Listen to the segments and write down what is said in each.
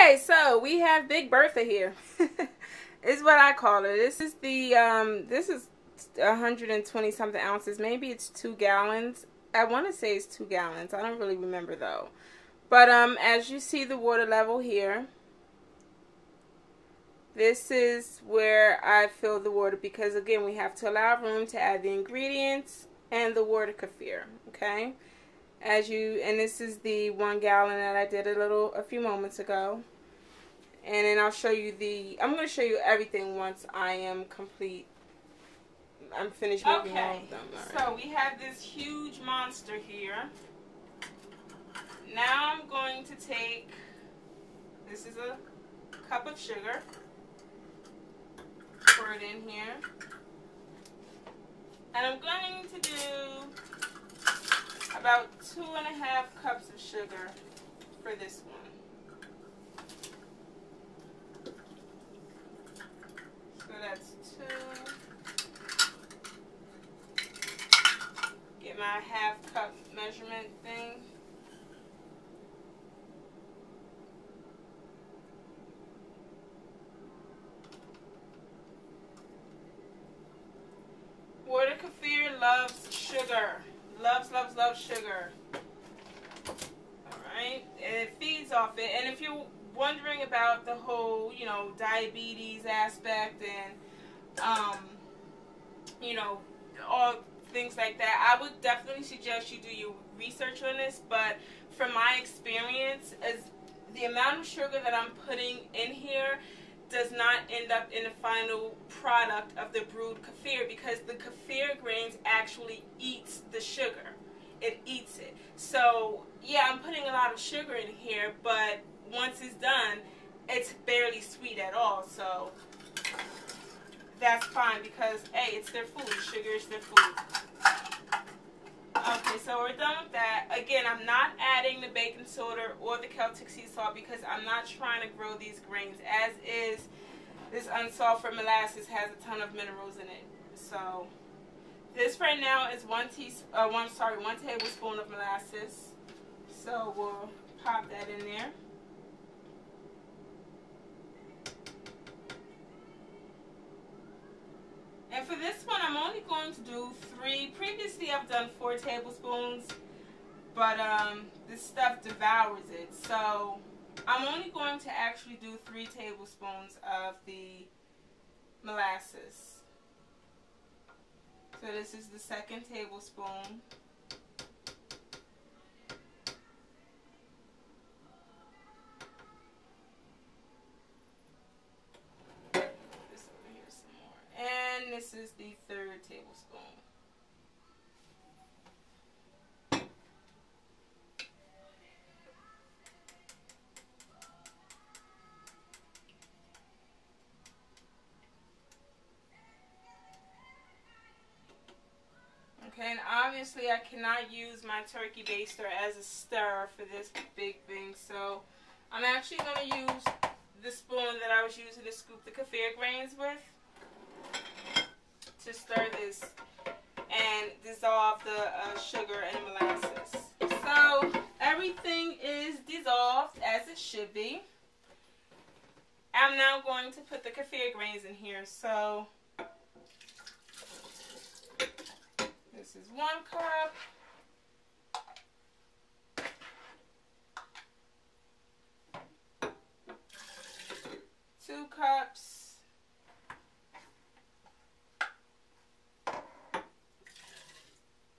Okay, so we have Big Bertha here. Is what I call her. This is the this is 120 something ounces. Maybe it's 2 gallons. I want to say it's 2 gallons. I don't really remember though. But as you see the water level here, this is where I fill the water because again we have to allow room to add the ingredients and the water kefir. Okay, and this is the 1 gallon that I did a few moments ago. And then I'll show you I'm going to show you everything once I am complete. I'm finished making all of them. All right. So we have this huge monster here. Now I'm going to take, this is a cup of sugar. Pour it in here. And I'm going to do about 2.5 cups of sugar for this one. So that's 2. Get my half cup measurement thing. Water Kefir loves sugar. Loves sugar. Alright? And it feeds off it. And if you're wondering about the whole, diabetes aspect and, all things like that, I would definitely suggest you do your research on this. But from my experience, as the amount of sugar that I'm putting in here does not end up in the final product of the brewed kefir because the kefir grains actually eats the sugar. It eats it. So, yeah, I'm putting a lot of sugar in here, but once it's done, it's barely sweet at all. So, that's fine because, hey, it's their food. Sugar is their food. Okay, so we're done with that. Again, I'm not adding the baking soda or the Celtic sea salt because I'm not trying to grow these grains. As is, this unsulfured molasses has a ton of minerals in it. So, this right now is 1 tablespoon of molasses. So we'll pop that in there. And for this one, I'm only going to do 3. Previously, I've done 4 tablespoons, but this stuff devours it. So I'm only going to actually do 3 tablespoons of the molasses. So this is the 2nd tablespoon. And this is the 3rd tablespoon. Okay, and obviously I cannot use my turkey baster as a stir for this big thing, so I'm actually going to use the spoon that I was using to scoop the kefir grains with to stir this and dissolve the sugar and molasses. So everything is dissolved as it should be. I'm now going to put the kefir grains in here. So this is 1 cup. Two cups.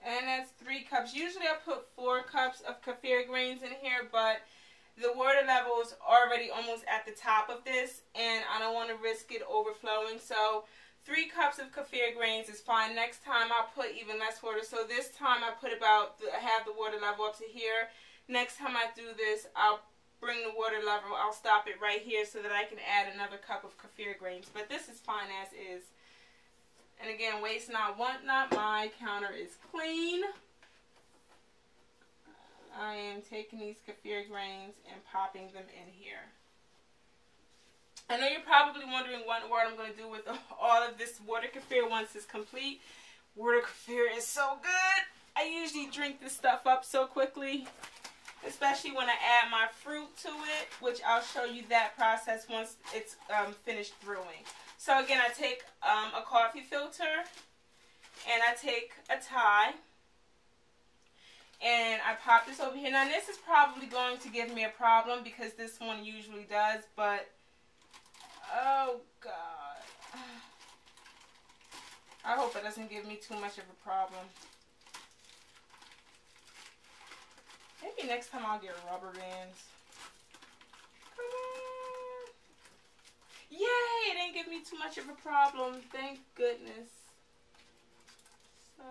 And that's 3 cups. Usually I put 4 cups of kefir grains in here, but the water level is already almost at the top of this, and I don't want to risk it overflowing. So 3 cups of kefir grains is fine. Next time I'll put even less water. So this time I put have the water level up to here. Next time I do this, I'll bring the water level. I'll stop it right here so that I can add another cup of kefir grains. But this is fine as is. And again, waste not, want not. My counter is clean. I am taking these kefir grains and popping them in here. I know you're probably wondering what I'm going to do with all of this water kefir once it's complete. Water kefir is so good. I usually drink this stuff up so quickly. especially when I add my fruit to it, which I'll show you that process once it's finished brewing. So again, I take a coffee filter, and I take a tie, and I pop this over here. Now this is probably going to give me a problem because this one usually does, but oh God, I hope it doesn't give me too much of a problem. Maybe next time I'll get rubber bands. Come on. Yay! It didn't give me too much of a problem. Thank goodness. So,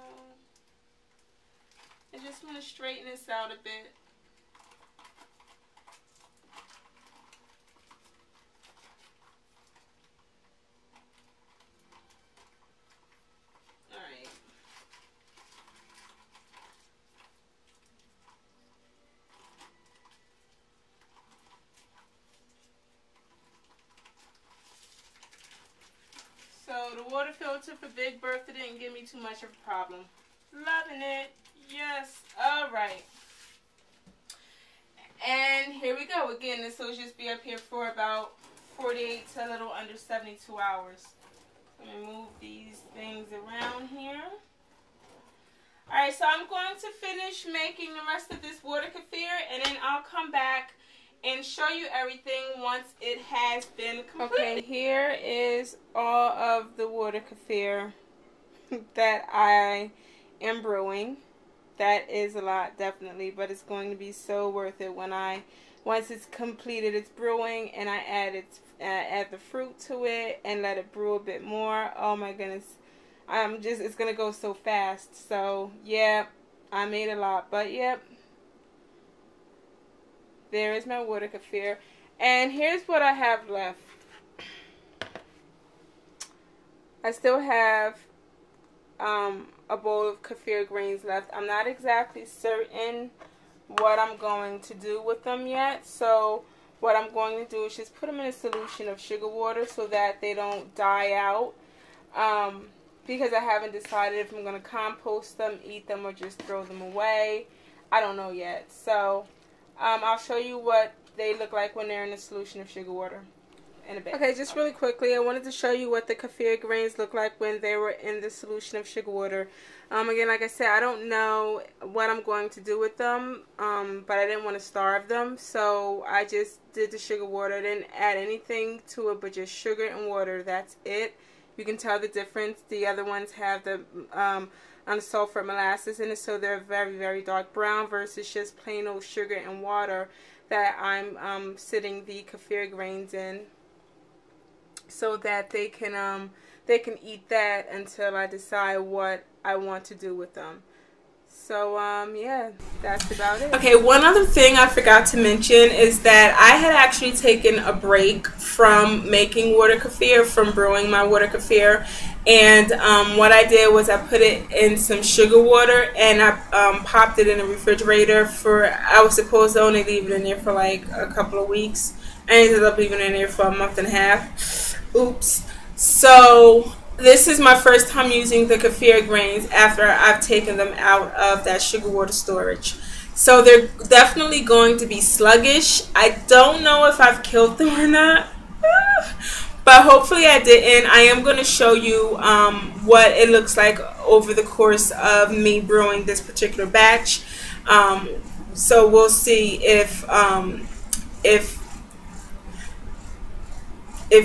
I just want to straighten this out a bit. Alright. So the water filter for Big Bertha didn't give me too much of a problem. Loving it. Yes. Alright. And here we go. Again, this will just be up here for about 48 to a little under 72 hours. Let me move these things around here. Alright, so I'm going to finish making the rest of this water kefir, and then I'll come back and show you everything once it has been completed. Okay, here is all of the water kefir that I am brewing. That is a lot, definitely, but it's going to be so worth it when once it's completed, it's brewing, and I add the fruit to it and let it brew a bit more. Oh my goodness, it's gonna go so fast. So yeah, I made a lot, but yep. There is my water kefir. And here's what I have left. I still have a bowl of kefir grains left. I'm not exactly certain what I'm going to do with them yet. So what I'm going to do is just put them in a solution of sugar water so that they don't die out. Because I haven't decided if I'm going to compost them, eat them, or just throw them away. I don't know yet. So I'll show you what they look like when they're in a solution of sugar water in a bit. Okay, just really quickly, I wanted to show you what the kefir grains look like when they were in the solution of sugar water. Again, like I said, I don't know what I'm going to do with them, but I didn't want to starve them, so I just did the sugar water. I didn't add anything to it but just sugar and water. That's it. You can tell the difference. The other ones have the unsulfured molasses in it, so they're very, very dark brown versus just plain old sugar and water that I'm sitting the kefir grains in, so that they can eat that until I decide what I want to do with them. So yeah, that's about it. Okay, one other thing I forgot to mention is that I had actually taken a break from making water kefir, from brewing my water kefir, and what I did was I put it in some sugar water, and I popped it in the refrigerator for, I was supposed to only leave it in there for like a couple of weeks. I ended up leaving it in there for a month and a half. Oops. So this is my first time using the kefir grains after I've taken them out of that sugar water storage. So they're definitely going to be sluggish. I don't know if I've killed them or not, but hopefully I didn't. I am going to show you what it looks like over the course of me brewing this particular batch. So we'll see if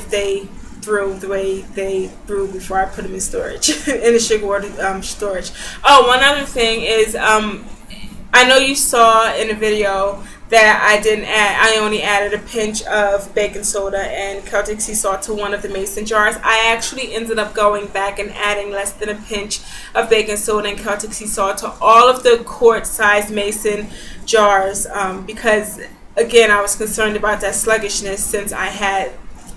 they brew the way they brew before I put them in storage, in the sugar water storage. Oh, one other thing is, I know you saw in the video that I only added a pinch of baking soda and Celtic sea salt to one of the mason jars. I actually ended up going back and adding less than a pinch of baking soda and Celtic sea salt to all of the quart-sized mason jars, because again, I was concerned about that sluggishness since I had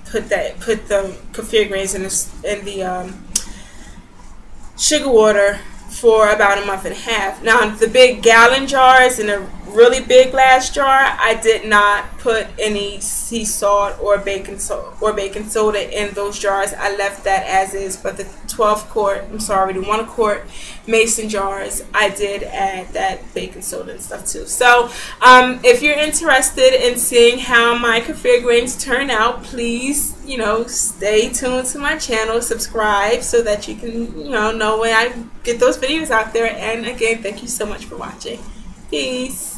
put the kefir grains in the sugar water for about a month and a half. Now the big gallon jars and really big glass jar, I did not put any sea salt or baking soda in those jars. I left that as is. But the 1 quart mason jars, I did add that baking soda and stuff too. So if you're interested in seeing how my kefir grains turn out, please, stay tuned to my channel, subscribe so that you can, know when I get those videos out there. And again, thank you so much for watching. Peace.